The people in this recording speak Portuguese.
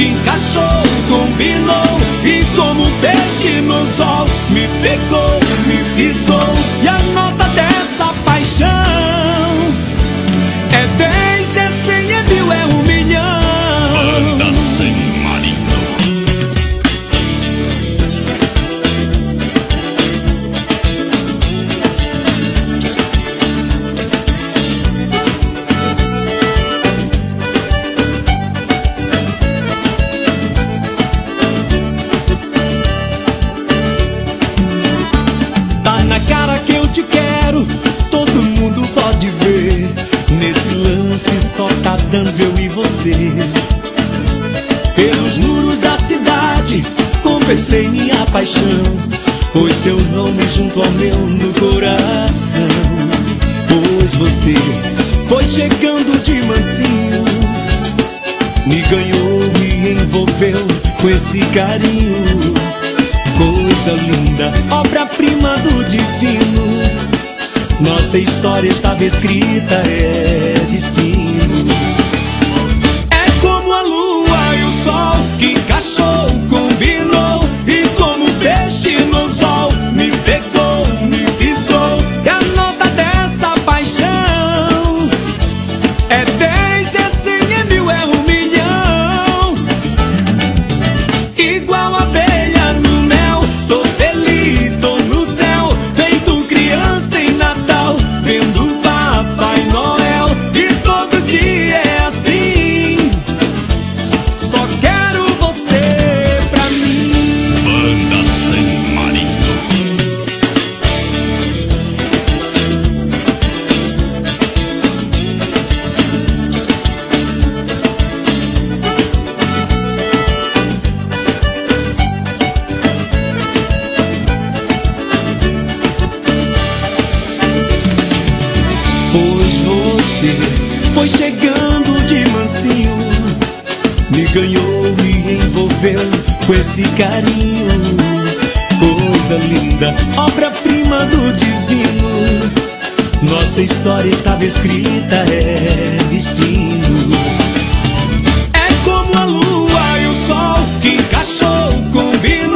que encaixou, combinou, e como um peixe no anzol, me pegou, me fisgou. E a nota dessa paixão é 10, é 100, é 1000, é 1 milhão. Banda Sem Marido. Tá na cara que eu te quero, todo mundo pode ver. Nesse lance só tá dando eu e você. Pelos muros da cidade confessei minha paixão, pôs seu nome junto ao meu no coração. Pois você foi chegando de mansinho, me ganhou, me envolveu com esse carinho. Coisa linda, obra-prima do divino, nossa história estava escrita, é destino. É como a lua e o sol que encaixou, combinou, e como um peixe no anzol, me pegou, me fisgou. E a nota dessa paixão é 10, é 100, é 1000, é 1 milhão. Igual abelha no mel, tô feliz, tô no céu, feito criança em Natal, vendo Papai Noel. E todo dia é assim, só quero você pra mim. Banda Sem Marido. Pois você foi chegando de mansinho, me ganhou e envolveu com esse carinho. Coisa linda, obra-prima do divino, nossa história estava escrita, é destino. É como a lua e o sol que encaixou, combinou,